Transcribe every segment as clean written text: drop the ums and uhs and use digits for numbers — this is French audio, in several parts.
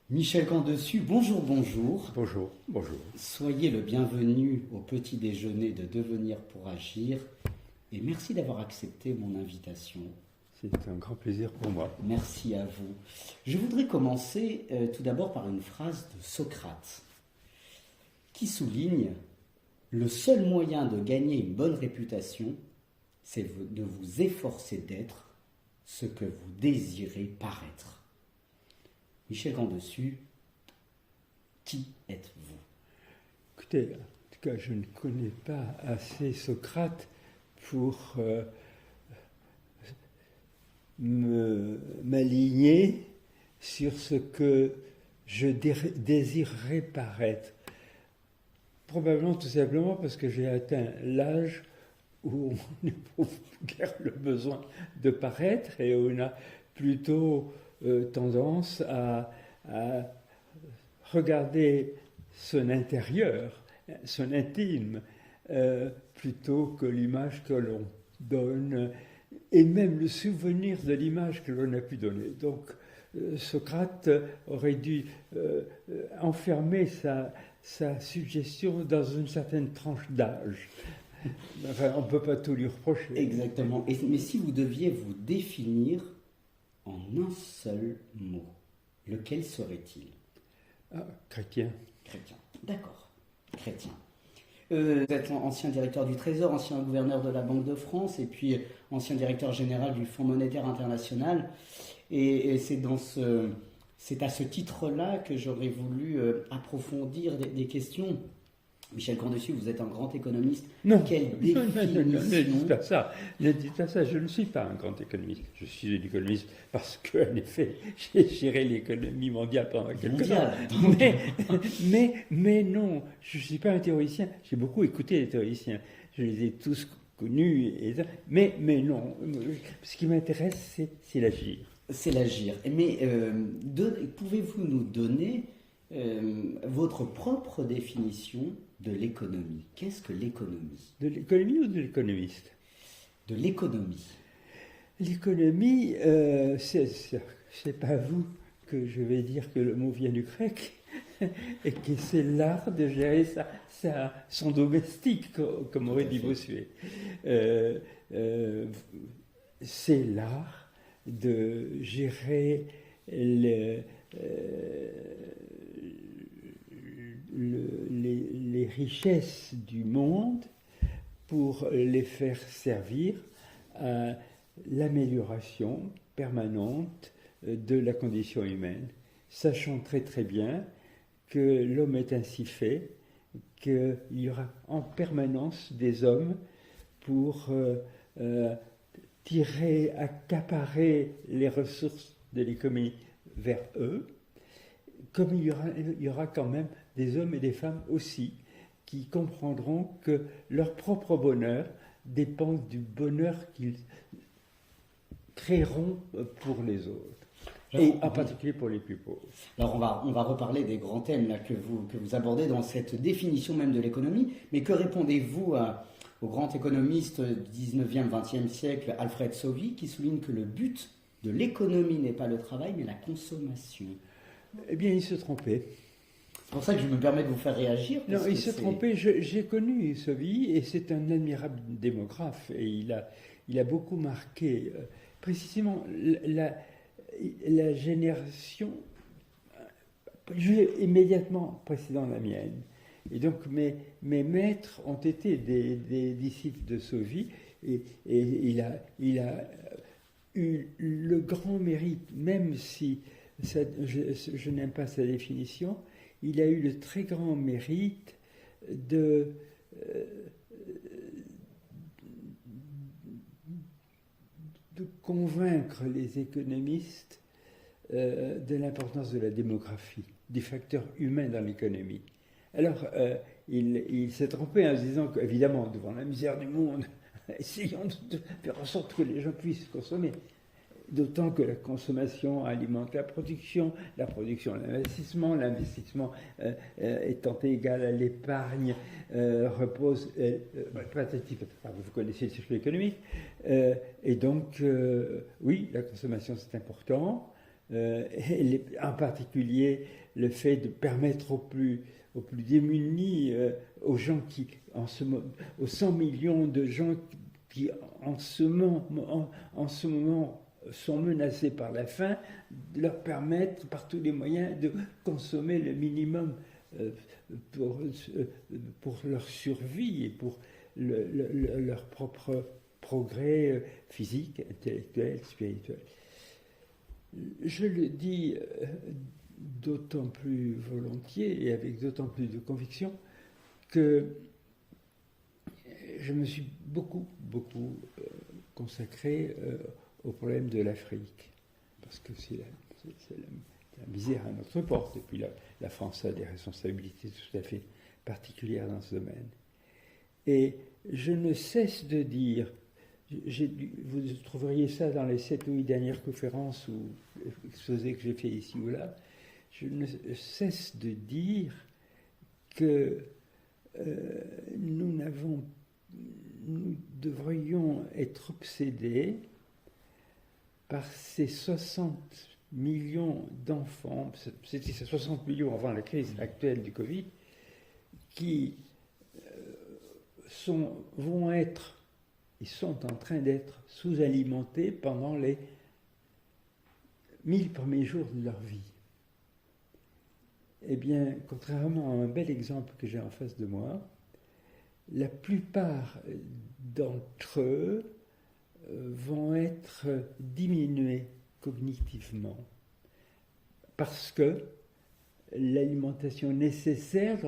Michel Candessus, bonjour, bonjour. Bonjour, bonjour. Soyez le bienvenu au petit déjeuner de Devenir pour agir et merci d'avoir accepté mon invitation. C'est un grand plaisir pour moi. Merci à vous. Je voudrais commencer tout d'abord par une phrase de Socrate qui souligne « Le seul moyen de gagner une bonne réputation, c'est de vous efforcer d'être ce que vous désirez paraître. » Michel Candessus, qui êtes-vous? Écoutez, en tout cas, je ne connais pas assez Socrate pour m'aligner sur ce que je désirerais paraître. Probablement tout simplement parce que j'ai atteint l'âge où on n'éprouve guère le besoin de paraître et où on a plutôt tendance à regarder son intérieur, son intime, plutôt que l'image que l'on donne, et même le souvenir de l'image que l'on a pu donner. Donc Socrate aurait dû enfermer sa suggestion dans une certaine tranche d'âge. Enfin, on ne peut pas tout lui reprocher. Exactement. Mais si vous deviez vous définir en un seul mot, lequel serait-il? Chrétien. Chrétien. D'accord. Chrétien. Vous êtes ancien directeur du Trésor, ancien gouverneur de la Banque de France et puis ancien directeur général du Fonds monétaire international. Et c'est à ce titre-là que j'aurais voulu approfondir des questions. Michel Candessus, vous êtes un grand économiste. Non, Quelle définition... ne dites pas ça. Ne dites pas ça. Je ne suis pas un grand économiste. Je suis un économiste parce qu'en effet, j'ai géré l'économie mondiale pendant quelques temps. Mais non, je ne suis pas un théoricien. J'ai beaucoup écouté les théoriciens. Je les ai tous connus. Mais non. Ce qui m'intéresse, c'est l'agir. C'est l'agir. Mais pouvez-vous nous donner votre propre définition de l'économie? Qu'est-ce que l'économie? De l'économie ou de l'économiste? De l'économie. L'économie, c'est pas à vous que je vais dire que le mot vient du grec et que c'est l'art de gérer son domestique, comme aurait dit Bossuet. C'est l'art de gérer les richesses du monde pour les faire servir à l'amélioration permanente de la condition humaine, sachant très très bien que l'homme est ainsi fait, qu'il y aura en permanence des hommes pour accaparer les ressources de l'économie vers eux, comme il y aura quand même des hommes et des femmes aussi qui comprendront que leur propre bonheur dépend du bonheur qu'ils créeront pour les autres, et en particulier pour les plus pauvres. Alors on va reparler des grands thèmes là, que vous abordez dans cette définition même de l'économie, mais que répondez-vous au grand économiste du 19e, 20e siècle, Alfred Sauvy, qui souligne que le but de l'économie n'est pas le travail, mais la consommation? Eh bien, il se trompait. C'est pour ça que je me permets de vous faire réagir. Non, il se trompait. J'ai connu Sauvy et c'est un admirable démographe et il a beaucoup marqué précisément la génération immédiatement précédant la mienne. Et donc mes maîtres ont été des disciples de Sauvy et il a eu le grand mérite, même si je n'aime pas sa définition, il a eu le très grand mérite de convaincre les économistes de l'importance de la démographie, du facteur humain dans l'économie. Alors, il s'est trompé en se disant qu'évidemment, devant la misère du monde, essayons de faire en sorte que les gens puissent consommer. D'autant que la consommation alimente la production l'investissement, l'investissement étant égal à l'épargne repose, vous connaissez le circuit économique, et donc oui, la consommation c'est important, en particulier le fait de permettre aux plus démunis, aux gens qui, aux 100 millions de gens qui en ce moment sont menacés par la faim, de leur permettre par tous les moyens de consommer le minimum pour leur survie et pour leur propre progrès physique, intellectuel, spirituel. Je le dis d'autant plus volontiers et avec d'autant plus de conviction que je me suis beaucoup consacré au problème de l'Afrique, parce que c'est la misère à notre porte, et puis la France a des responsabilités tout à fait particulières dans ce domaine. Et je ne cesse de dire, vous trouveriez ça dans les 7 ou 8 dernières conférences ou exposés que j'ai fait ici ou là, je ne cesse de dire que nous devrions être obsédés par ces 60 millions d'enfants, c'était 60 millions avant la crise actuelle du Covid, qui vont être, ils sont en train d'être sous-alimentés pendant les 1000 premiers jours de leur vie. Eh bien, contrairement à un bel exemple que j'ai en face de moi, la plupart d'entre eux vont être diminués cognitivement parce que l'alimentation nécessaire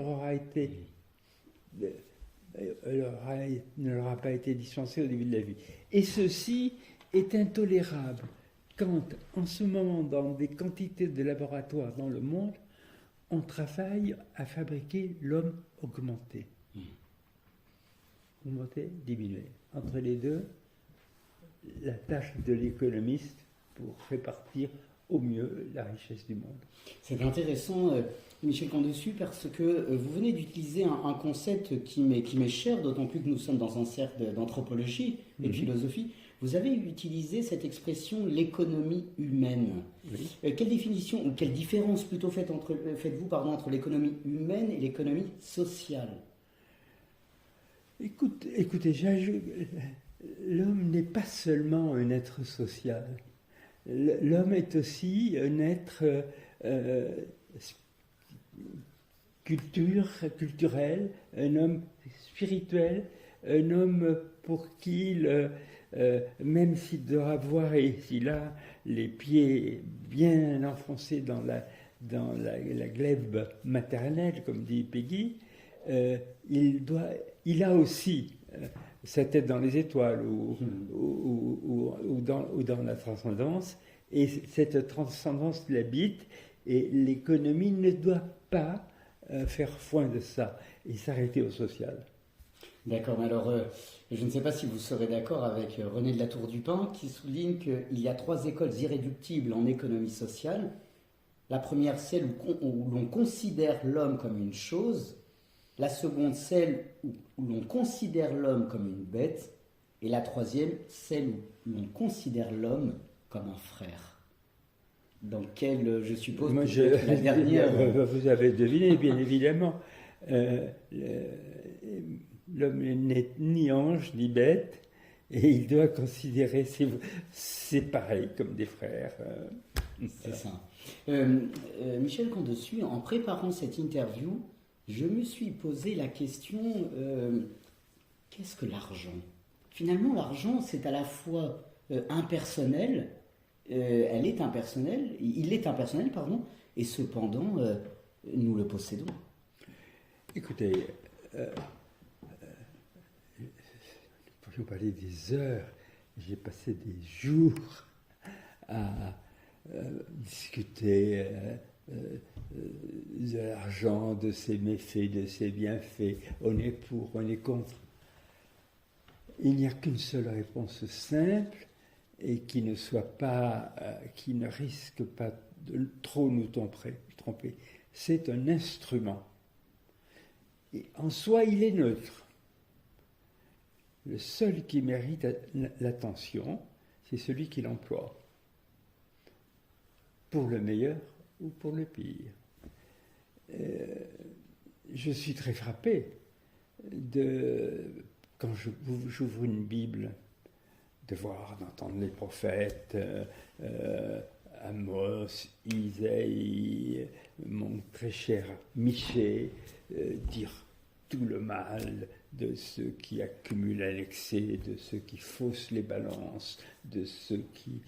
ne leur a pas été dispensée au début de la vie. Et ceci est intolérable quand, en ce moment, dans des quantités de laboratoires dans le monde, on travaille à fabriquer l'homme augmenté. Augmenté, diminué. Entre les deux, la tâche de l'économiste pour répartir au mieux la richesse du monde. C'est intéressant, Michel Candessu, parce que vous venez d'utiliser un concept qui m'est cher, d'autant plus que nous sommes dans un cercle d'anthropologie et de philosophie. Vous avez utilisé cette expression, l'économie humaine. Oui. Quelle définition, ou quelle différence plutôt faites-vous entre l'économie humaine et l'économie sociale ? Écoutez, l'homme n'est pas seulement un être social. L'homme est aussi un être culturel, un homme spirituel, un homme pour qui, même s'il doit avoir, et s'il a les pieds bien enfoncés dans la glaive maternelle, comme dit Peggy, il a aussi sa tête dans les étoiles ou dans la transcendance, et cette transcendance l'habite, et l'économie ne doit pas faire foi de ça et s'arrêter au social. D'accord, mais alors je ne sais pas si vous serez d'accord avec René de la Tour du Pin qui souligne qu'il y a 3 écoles irréductibles en économie sociale. La première, celle où l'on considère l'homme comme une chose. La seconde, celle où l'on considère l'homme comme une bête. Et la troisième, celle où l'on considère l'homme comme un frère. Dans quelle, je suppose, la dernière... Vous avez deviné, bien évidemment. L'homme n'est ni ange, ni bête, et il doit considérer c'est pareil, comme des frères. C'est ça. Michel Candessu, en préparant cette interview, je me suis posé la question, qu'est-ce que l'argent ? Finalement, l'argent, c'est à la fois impersonnel, il est impersonnel, et cependant, nous le possédons. Écoutez, nous pourrions parler des heures, j'ai passé des jours à discuter de l'argent, de ses méfaits, de ses bienfaits. On est pour, on est contre. Il n'y a qu'une seule réponse simple et qui ne soit pas, qui ne risque pas de trop nous tromper. C'est un instrument. Et en soi, il est neutre. Le seul qui mérite l'attention, c'est celui qui l'emploie. pour le meilleur ou pour le pire. Je suis très frappé quand j'ouvre une Bible, de voir, d'entendre les prophètes, Amos, Isaïe, mon très cher Michée, dire tout le mal de ceux qui accumulent à l'excès, de ceux qui faussent les balances, de ceux qui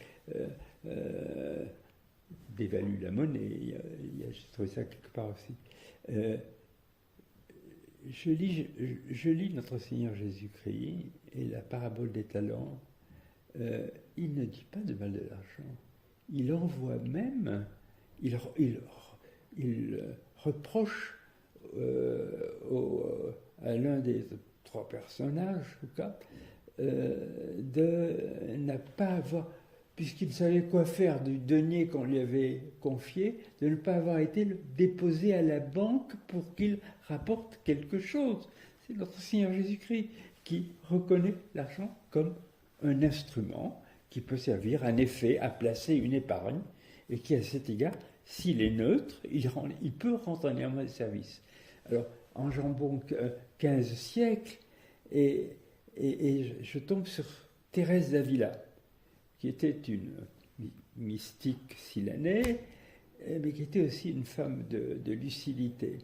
dévaluent la monnaie. J'ai trouvé ça quelque part aussi. Je lis notre Seigneur Jésus-Christ et la parabole des talents. Il ne dit pas de mal de l'argent. Il envoie même, il reproche à l'un des trois personnages, en tout cas, de ne pas avoir, puisqu'il savait quoi faire du denier qu'on lui avait confié, de ne pas avoir été déposé à la banque pour qu'il rapporte quelque chose. C'est notre Seigneur Jésus-Christ qui reconnaît l'argent comme un instrument qui peut servir en effet à placer une épargne et qui, à cet égard, s'il est neutre, il peut rendre néanmoins des services. Alors, enjambons 15 siècles et je tombe sur Thérèse d'Avila, qui était une mystique silanais, mais qui était aussi une femme de lucidité.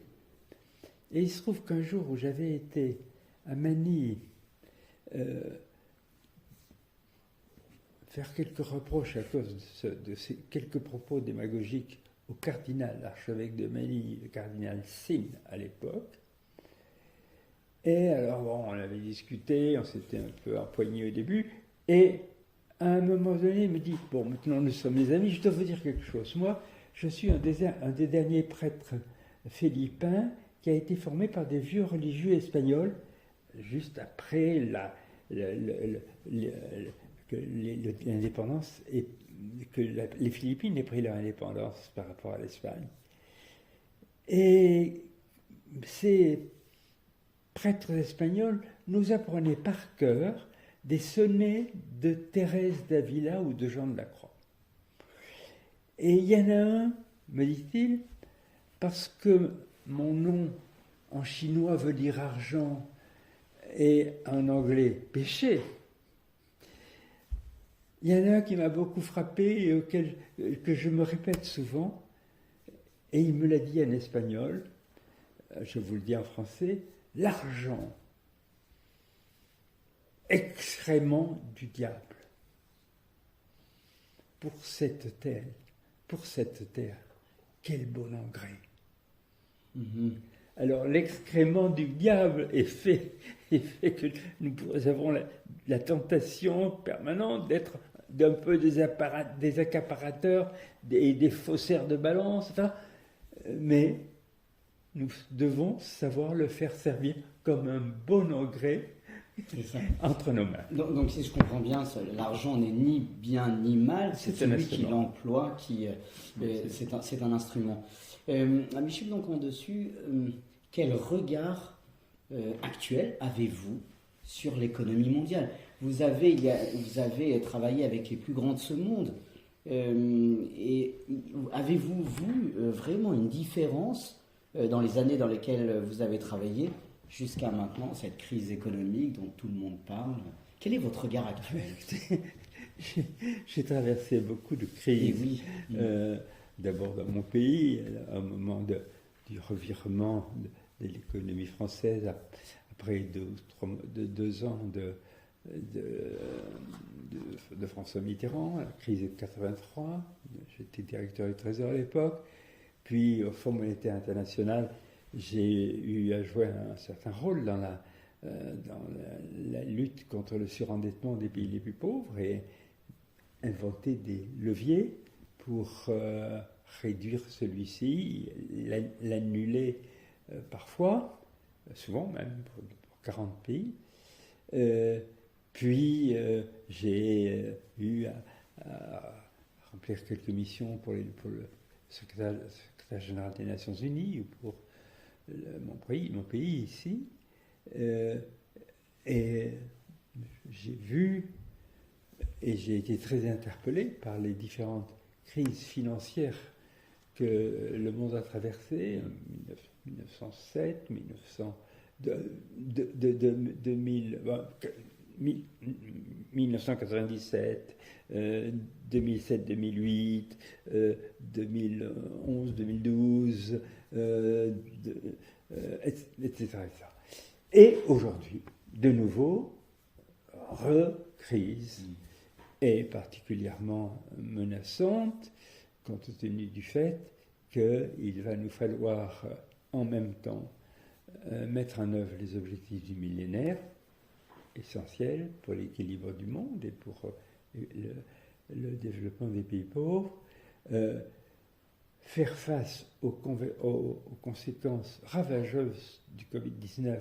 Et il se trouve qu'un jour où j'avais été à Manille faire quelques reproches à cause de ces quelques propos démagogiques au cardinal, l'archevêque de Manille, le cardinal Sin à l'époque. Et alors, bon, on avait discuté, on s'était un peu empoignés au début, et à un moment donné, il me dit, bon, maintenant nous sommes les amis, je dois vous dire quelque chose. Moi, je suis un des derniers prêtres philippins qui a été formé par des vieux religieux espagnols, juste après l'indépendance, et que les Philippines aient pris leur indépendance par rapport à l'Espagne. Et ces prêtres espagnols nous apprenaient par cœur des sonnets de Thérèse d'Avila ou de Jean de la Croix. Et il y en a un, me dit-il, parce que mon nom en chinois veut dire argent et en anglais péché. Il y en a un qui m'a beaucoup frappé et que je me répète souvent, et il me l'a dit en espagnol, je vous le dis en français, l'argent, excrément du diable. Pour cette terre, quel bon engrais. Mm-hmm. Alors l'excrément du diable est fait que nous avons la tentation permanente d'être d'un peu des accaparateurs, des faussaires de balance, etc. Mais nous devons savoir le faire servir comme un bon engrais entre nos mains. Donc si je comprends bien, l'argent n'est ni bien ni mal, c'est celui qui l'emploie, c'est un instrument. Michel, donc en dessus, quel regard actuel avez-vous sur l'économie mondiale ? Vous avez travaillé avec les plus grands de ce monde. Et avez-vous vu vraiment une différence dans les années dans lesquelles vous avez travaillé jusqu'à maintenant, cette crise économique dont tout le monde parle? Quel est votre regard actuel ? J'ai traversé beaucoup de crises. Oui. D'abord dans mon pays, au moment du revirement de l'économie française, après 2 ans de François Mitterrand, la crise de 83, j'étais directeur du Trésor à l'époque, puis au Fonds monétaire international, j'ai eu à jouer un certain rôle dans la lutte contre le surendettement des pays les plus pauvres et inventer des leviers pour réduire celui-ci, l'annuler parfois, souvent même pour 40 pays. Puis j'ai eu à remplir quelques missions pour le secrétaire général des Nations Unies ou pour mon pays ici. Et j'ai vu et j'ai été très interpellé par les différentes crises financières que le monde a traversées, 1907, 1997, 2007-2008, 2011-2012, etc. Et aujourd'hui, de nouveau, crise est particulièrement menaçante compte tenu du fait qu'il va nous falloir en même temps mettre en œuvre les objectifs du millénaire, essentiels pour l'équilibre du monde et pour le développement des pays pauvres, faire face aux conséquences ravageuses du Covid-19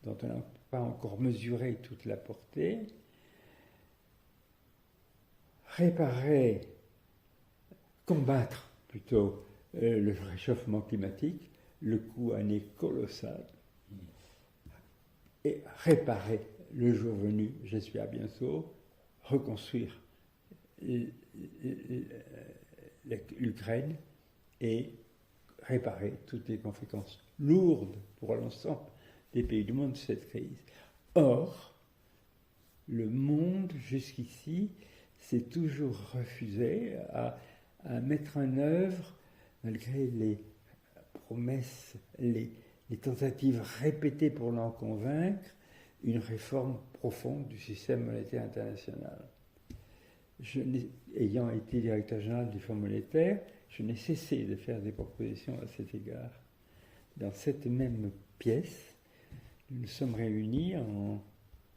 dont on n'a pas encore mesuré toute la portée, combattre plutôt le réchauffement climatique, le coût en est colossal, et réparer le jour venu, j'espère bientôt, reconstruire l'Ukraine et réparer toutes les conséquences lourdes pour l'ensemble des pays du monde de cette crise. Or, le monde, jusqu'ici, s'est toujours refusé à mettre en œuvre, malgré les promesses, les tentatives répétées pour l'en convaincre, une réforme profonde du système monétaire international. Ayant été directeur général du Fonds monétaire, je n'ai cessé de faire des propositions à cet égard. Dans cette même pièce, nous nous sommes réunis en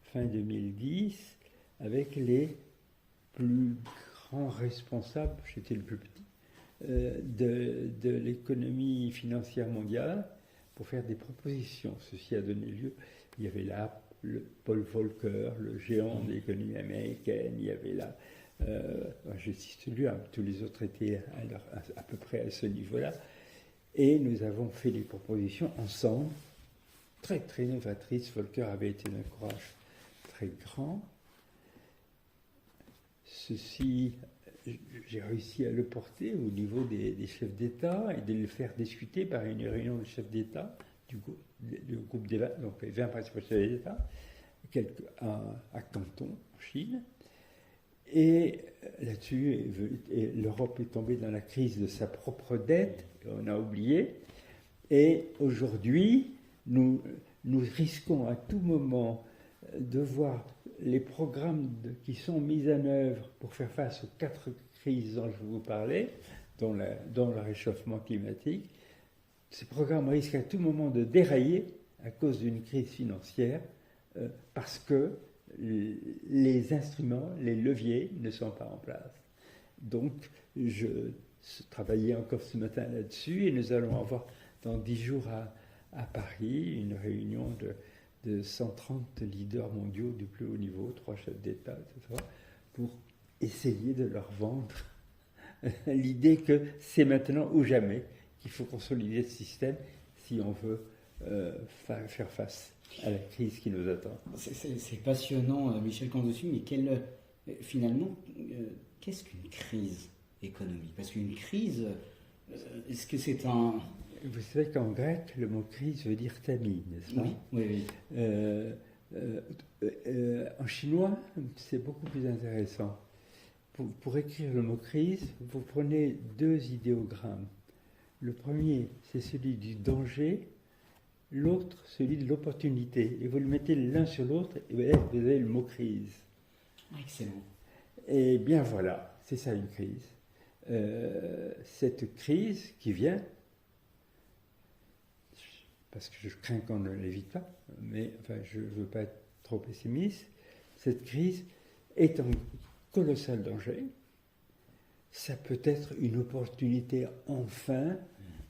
fin 2010 avec les plus grands responsables, j'étais le plus petit, de l'économie financière mondiale pour faire des propositions. Ceci a donné lieu, il y avait là Paul Volcker, le géant de l'économie américaine, il y avait là, je cite lui, tous les autres étaient à peu près à ce niveau-là, et nous avons fait des propositions ensemble, très très novatrices. Volcker avait été d'un courage très grand. Ceci, j'ai réussi à le porter au niveau des chefs d'État et de le faire discuter par une réunion de chefs d'État du groupe des 20, donc les 20 principaux chefs d'État, à Canton, en Chine. Et là-dessus, l'Europe est tombée dans la crise de sa propre dette, on a oublié. Et aujourd'hui, nous risquons à tout moment de voir les programmes qui sont mis en œuvre pour faire face aux 4 crises dont je vous parlais, dont le réchauffement climatique. Ces programmes risquent à tout moment de dérailler à cause d'une crise financière parce que les instruments, les leviers ne sont pas en place. Donc, je travaillais encore ce matin là-dessus et nous allons avoir dans 10 jours à Paris une réunion de 130 leaders mondiaux du plus haut niveau, 3 chefs d'État, etc., pour essayer de leur vendre l'idée que c'est maintenant ou jamais qu'il faut consolider ce système si on veut faire face à la crise qui nous attend. C'est passionnant, Michel Candesu, mais finalement, qu'est-ce qu'une crise économique? Parce qu'une crise, est-ce que c'est un... Vous savez qu'en grec, le mot crise veut dire tamis, n'est-ce pas? Oui. En chinois, c'est beaucoup plus intéressant. Pour écrire le mot crise, vous prenez 2 idéogrammes. Le premier, c'est celui du danger, l'autre, celui de l'opportunité. Et vous le mettez l'un sur l'autre, et vous avez le mot crise. Excellent. Et bien voilà, c'est ça une crise. Cette crise qui vient, parce que je crains qu'on ne l'évite pas, mais enfin, je ne veux pas être trop pessimiste, cette crise est un colossal danger. Ça peut être une opportunité enfin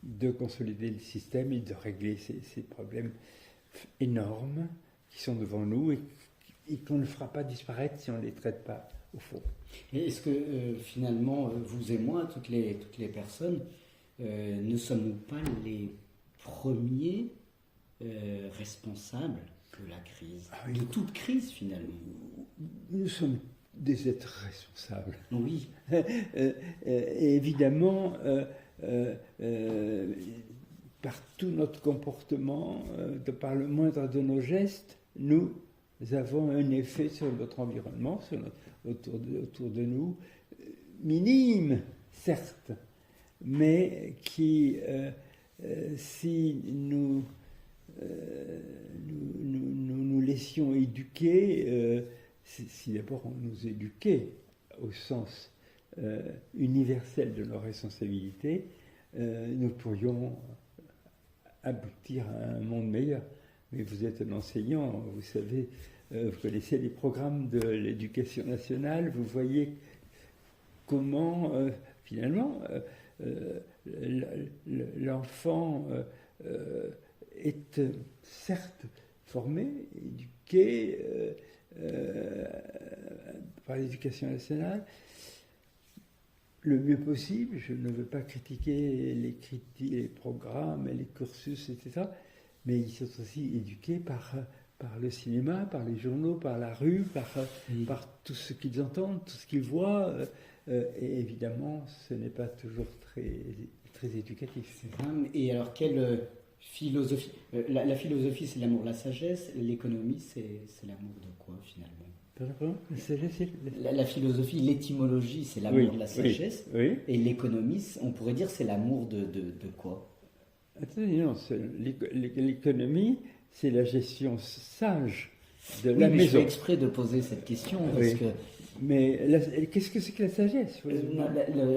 de consolider le système et de régler ces problèmes énormes qui sont devant nous et qu'on ne fera pas disparaître si on ne les traite pas au fond. Et est-ce que finalement, vous et moi, toutes les personnes, ne sommes-nous pas les premiers responsables de la crise, de toute crise finalement? Nous sommes des êtres responsables. Oui. Et évidemment, par tout notre comportement, par le moindre de nos gestes, nous avons un effet sur notre environnement, autour de nous, minime, certes, mais qui, si nous nous laissions éduquer, si d'abord on nous éduquait au sens universel de nos responsabilités, nous pourrions aboutir à un monde meilleur. Mais vous êtes un enseignant, vous savez, vous connaissez les programmes de l'éducation nationale, vous voyez comment finalement l'enfant est certes formé, éduqué par l'éducation nationale le mieux possible. Je ne veux pas critiquer les programmes, les cursus, etc. Mais ils sont aussi éduqués par le cinéma, par les journaux, par la rue, par tout ce qu'ils entendent, tout ce qu'ils voient. Et évidemment, ce n'est pas toujours très éducatif. C'est vrai. Et alors, quelle philosophie la philosophie, c'est l'amour de la sagesse. L'économie, c'est l'amour de quoi, finalement? Pardon, la sagesse, la philosophie, l'étymologie, c'est l'amour de la sagesse. Oui. Et l'économie, on pourrait dire, c'est l'amour de quoi? Attendez, non, l'économie, c'est la gestion sage de la maison. Je fais exprès de poser cette question parce que. Mais qu'est-ce que c'est que la sagesse?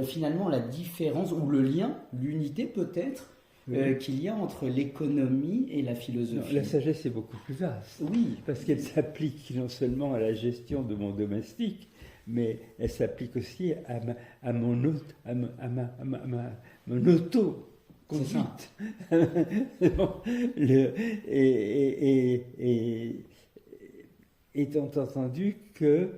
Finalement, la différence ou le lien, l'unité peut-être qu'il y a entre l'économie et la philosophie. Non, la sagesse est beaucoup plus vaste. Oui, parce qu'elle s'applique non seulement à la gestion de mon domestique, mais elle s'applique aussi à mon auto. C'est ça. Étant entendu que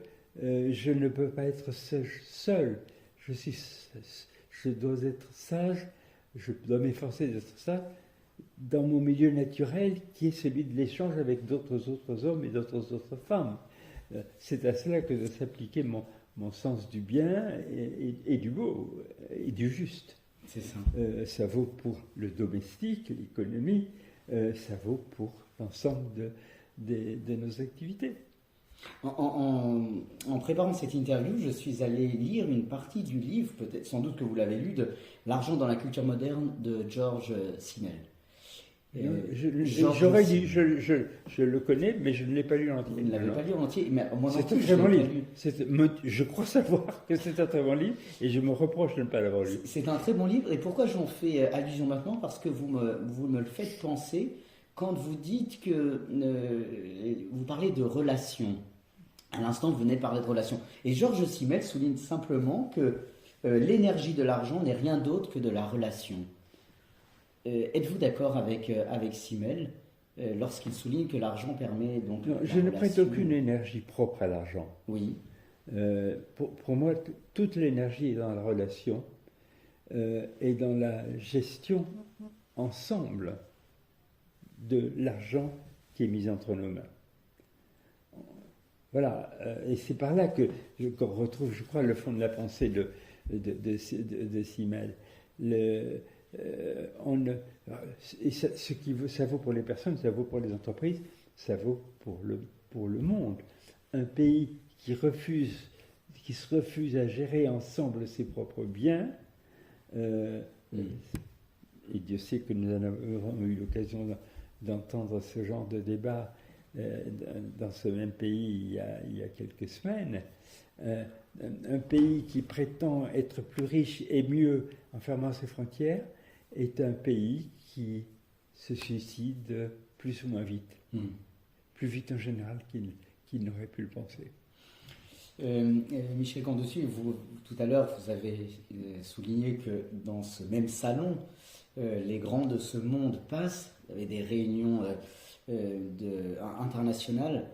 je ne peux pas être seul. Je dois être sage, je dois m'efforcer d'être sage dans mon milieu naturel qui est celui de l'échange avec d'autres hommes et d'autres femmes. C'est à cela que doit s'appliquer mon sens du bien et du beau et du juste. C'est ça. Ça vaut pour le domestique, l'économie, ça vaut pour l'ensemble de nos activités. En préparant cette interview, je suis allé lire une partie du livre, peut-être sans doute que vous l'avez lu, de L'argent dans la culture moderne de George Simmel. J'aurais dit, je le connais, mais je ne l'ai pas lu en entier. Vous ne l'avez pas lu en entier, mais moi non plus. C'est un très bon livre. Je crois savoir que c'est un très bon livre, et je me reproche de ne pas l'avoir lu. C'est un très bon livre, et pourquoi j'en fais allusion maintenant? Parce que vous me le faites penser quand vous dites que vous parlez de relations. À l'instant, vous venez de parler de relations. Et George Simmel souligne simplement que l'énergie de l'argent n'est rien d'autre que de la relation. Êtes-vous d'accord avec Simmel lorsqu'il souligne que l'argent permet donc non, je ne prête aucune énergie propre à l'argent. Oui. Pour moi, toute l'énergie est dans la relation et dans la gestion ensemble de l'argent qui est mis entre nos mains. Voilà, et c'est par là qu'on retrouve, je crois, le fond de la pensée de Simmel. Ça vaut pour les personnes, ça vaut pour les entreprises, ça vaut pour le monde. Un pays qui se refuse à gérer ensemble ses propres biens, et Dieu sait que nous avons eu l'occasion d'entendre ce genre de débat dans ce même pays il y a quelques semaines. Un pays qui prétend être plus riche et mieux en fermant ses frontières est un pays qui se suicide plus ou moins vite. Plus vite en général qu'il n'aurait pu le penser. Michel Candessu, tout à l'heure, vous avez souligné que dans ce même salon, les grands de ce monde passent. Vous avez des réunions internationales.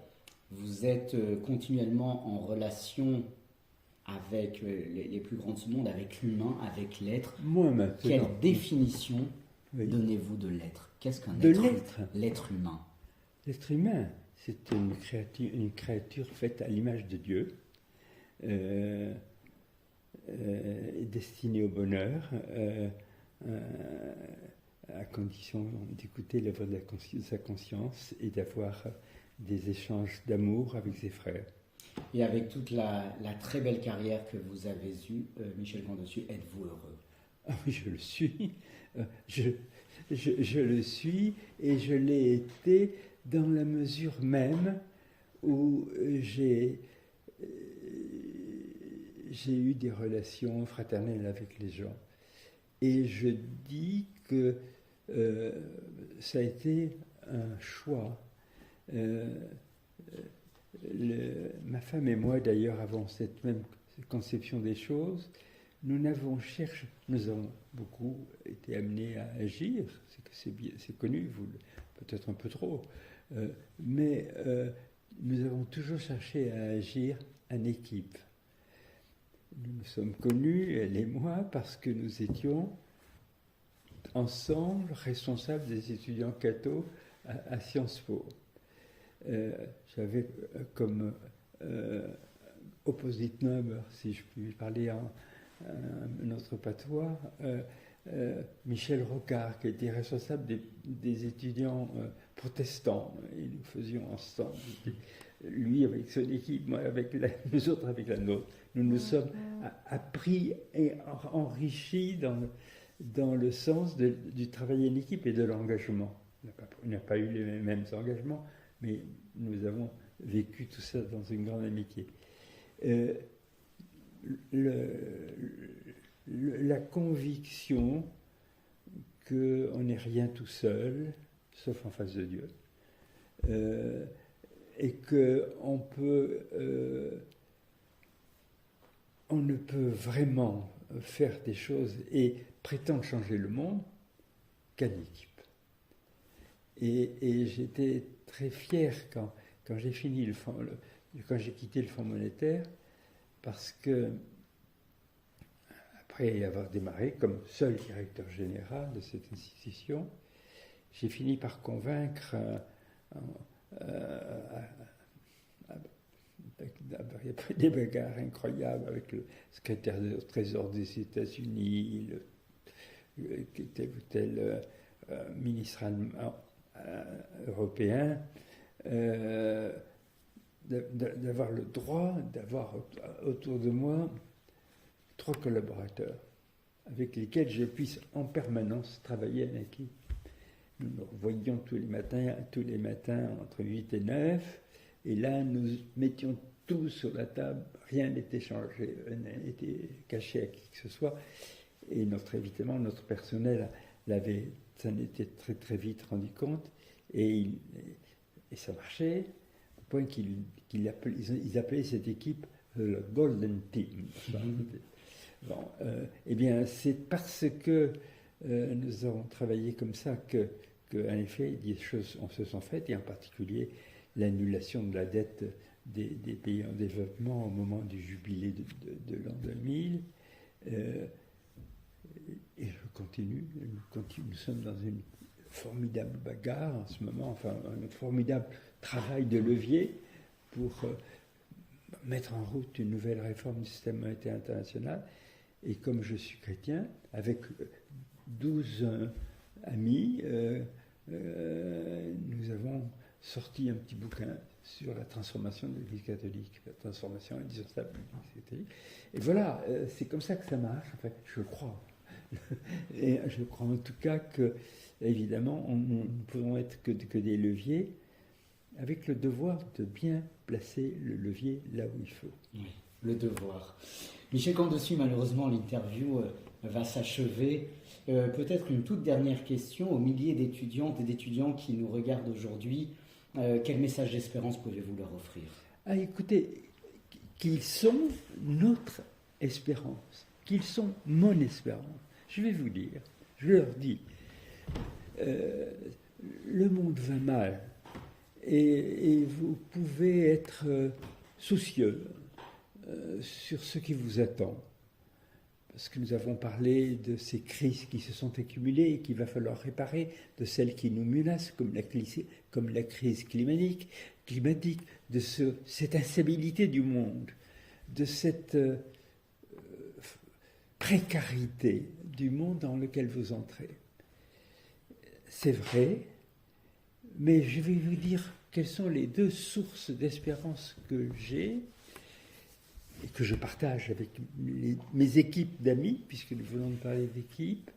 Vous êtes continuellement en relation avec les plus grands de ce monde, avec l'humain, avec l'être. Moi maintenant. Quelle définition donnez-vous de l'être? Qu'est-ce qu'un l'être humain? L'être humain, c'est une créature faite à l'image de Dieu, est destiné au bonheur, à condition d'écouter la voix de sa conscience et d'avoir des échanges d'amour avec ses frères. Et avec toute la très belle carrière que vous avez eue, Michel Camdessus, êtes-vous heureux? Ah oui, je le suis. Je le suis et je l'ai été dans la mesure même où j'ai eu des relations fraternelles avec les gens. Et je dis que ça a été un choix. Ma femme et moi, d'ailleurs, avons cette même conception des choses. Nous avons beaucoup été amenés à agir. C'est connu, peut-être un peu trop. Mais nous avons toujours cherché à agir en équipe. Nous nous sommes connus, elle et moi, parce que nous étions ensemble responsables des étudiants catho à Sciences Po. J'avais comme opposite number, si je puis parler en notre patois, Michel Rocard, qui était responsable des étudiants protestants, et nous faisions ensemble, lui avec son équipe, moi nous autres avec la nôtre. Nous nous sommes appris et enrichis dans le sens du travail en équipe et de l'engagement. On n'a pas eu les mêmes engagements, mais nous avons vécu tout ça dans une grande amitié. La conviction qu'on n'est rien tout seul, sauf en face de Dieu, et qu'on on ne peut vraiment faire des choses et prétendre changer le monde qu'en équipe. Et j'étais très fier quand j'ai fini quand j'ai quitté le Fonds monétaire, parce que après avoir démarré comme seul directeur général de cette institution, j'ai fini par convaincre après des bagarres incroyables avec le secrétaire du Trésor des États-Unis, tel ou tel ministre européen, d'avoir le droit d'avoir autour de moi 3 collaborateurs avec lesquels je puisse en permanence travailler en équipe. Nous nous revoyions tous les matins entre 8 et 9, et là nous mettions tout sur la table, rien n'était changé, n'était caché à qui que ce soit, et évidemment notre personnel s'en était très très vite rendu compte, et ça marchait, au point qu'ils appelaient cette équipe le Golden Team. Bon, eh bien, c'est parce que nous avons travaillé comme ça que, en effet, des choses se sont faites, et en particulier l'annulation de la dette des pays en développement au moment du jubilé de l'an 2000. Et je continue, nous sommes dans une formidable bagarre en ce moment, enfin un formidable travail de levier pour mettre en route une nouvelle réforme du système monétaire international. Et comme je suis chrétien, avec 12 amis, nous avons sorti un petit bouquin sur la transformation de l'Église catholique, la transformation indispensable de l'Église catholique. Et voilà, c'est comme ça que ça marche, en fait, je crois. Et je crois en tout cas que, évidemment, nous ne pouvons être que des leviers, avec le devoir de bien placer le levier là où il faut. Oui, le devoir. Michel Camdessus, malheureusement, l'interview va s'achever. Peut-être une toute dernière question aux milliers d'étudiantes et d'étudiants qui nous regardent aujourd'hui. Quel message d'espérance pouvez-vous leur offrir? Ah, écoutez, qu'ils sont notre espérance, qu'ils sont mon espérance. Je vais vous dire, je leur dis, le monde va mal et vous pouvez être soucieux sur ce qui vous attend. Parce que nous avons parlé de ces crises qui se sont accumulées et qu'il va falloir réparer, de celles qui nous menacent, comme la crise climatique, de cette instabilité du monde. de cette précarité du monde dans lequel vous entrez. C'est vrai, mais je vais vous dire quelles sont les deux sources d'espérance que j'ai et que je partage avec mes équipes d'amis, puisque nous venons de parler d'équipe.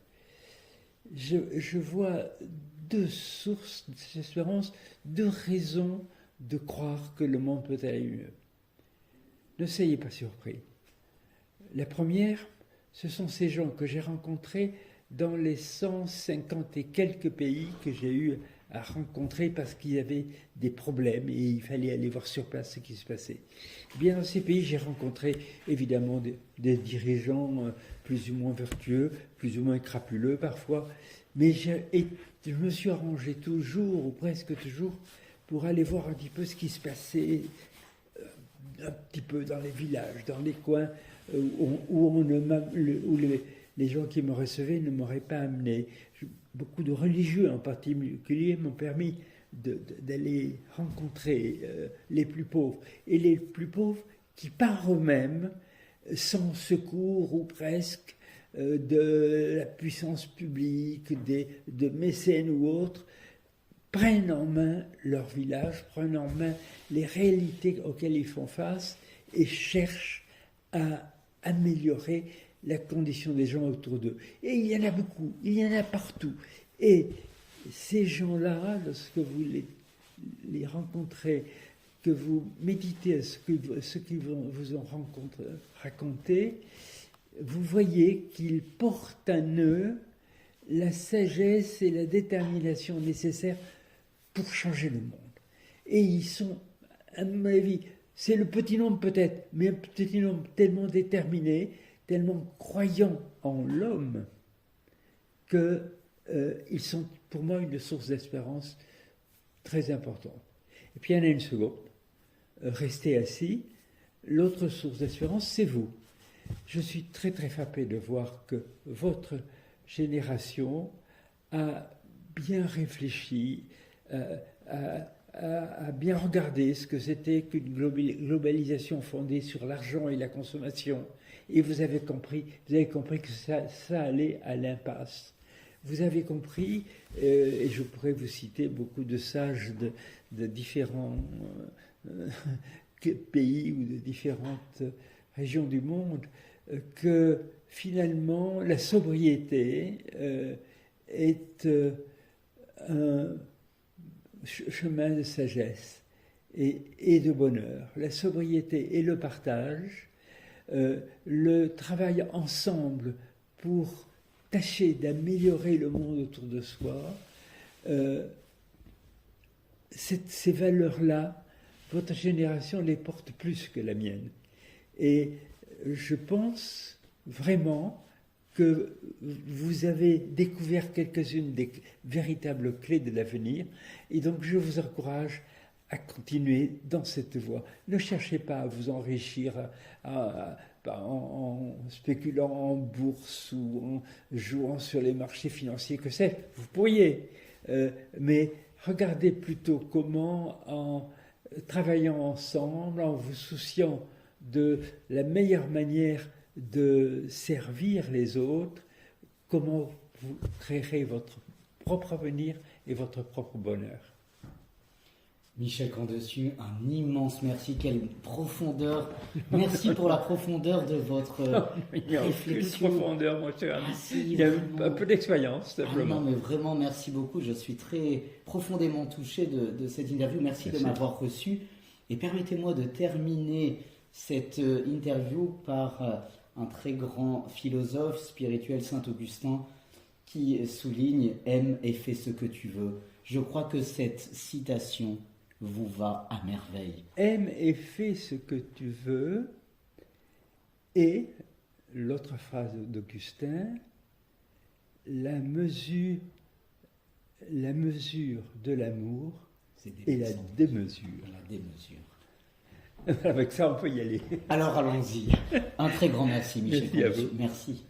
Je vois deux sources d'espérance, deux raisons de croire que le monde peut aller mieux. Ne soyez pas surpris. La première, ce sont ces gens que j'ai rencontrés dans les 150 et quelques pays que j'ai eu à rencontrer parce qu'il y avait des problèmes et il fallait aller voir sur place ce qui se passait. Eh bien, dans ces pays, j'ai rencontré évidemment des dirigeants plus ou moins vertueux, plus ou moins crapuleux parfois, mais je me suis arrangé toujours, ou presque toujours, pour aller voir un petit peu ce qui se passait un petit peu dans les villages, dans les coins où les gens qui me recevaient ne m'auraient pas amené. Beaucoup de religieux en particulier m'ont permis d'aller rencontrer les plus pauvres. Et les plus pauvres qui par eux-mêmes, sans secours ou presque, de la puissance publique, de mécènes ou autres, prennent en main leur village, prennent en main les réalités auxquelles ils font face et cherchent à améliorer la condition des gens autour d'eux. Et il y en a beaucoup, il y en a partout. Et ces gens-là, lorsque vous les rencontrez, que vous méditez à ce qu'ils vous ont raconté, vous voyez qu'ils portent en eux la sagesse et la détermination nécessaires pour changer le monde. Et ils sont, à mon avis, c'est le petit nombre peut-être, mais un petit nombre tellement déterminé, tellement croyant en l'homme, qu'ils sont pour moi une source d'espérance très importante. Et puis il y en a une seconde, restez assis, l'autre source d'espérance, c'est vous. Je suis très très frappé de voir que votre génération a bien réfléchi, a bien regardé ce que c'était qu'une globalisation fondée sur l'argent et la consommation. Et vous avez compris que ça allait à l'impasse. Vous avez compris, et je pourrais vous citer beaucoup de sages de différents pays ou de différentes régions du monde, que finalement la sobriété est un chemin de sagesse et de bonheur. La sobriété et le partage, le travail ensemble pour tâcher d'améliorer le monde autour de soi, ces valeurs-là, votre génération les porte plus que la mienne. Et je pense vraiment que vous avez découvert quelques-unes des véritables clés de l'avenir, et donc je vous encourage à continuer dans cette voie. Ne cherchez pas à vous enrichir en spéculant en bourse ou en jouant sur les marchés financiers, que c'est. Vous pourriez, mais regardez plutôt comment, en travaillant ensemble, en vous souciant de la meilleure manière de servir les autres, comment vous créerez votre propre avenir et votre propre bonheur. Michel Camdessus, un immense merci, quelle profondeur. Merci pour la profondeur de votre réflexion. Une profondeur, mon cher ami. Il y a un peu d'expérience, simplement. Non, mais vraiment, merci beaucoup. Je suis très profondément touché de cette interview. Merci de m'avoir reçu. Et permettez-moi de terminer cette interview par un très grand philosophe spirituel, Saint-Augustin, qui souligne « Aime et fais ce que tu veux ». Je crois que cette citation vous va à merveille. Aime et fais ce que tu veux. Et l'autre phrase d'Augustin, la mesure de l'amour et la démesure. La démesure. Avec ça, on peut y aller. Alors allons-y. Un très grand merci, Michel Camdessus. Merci.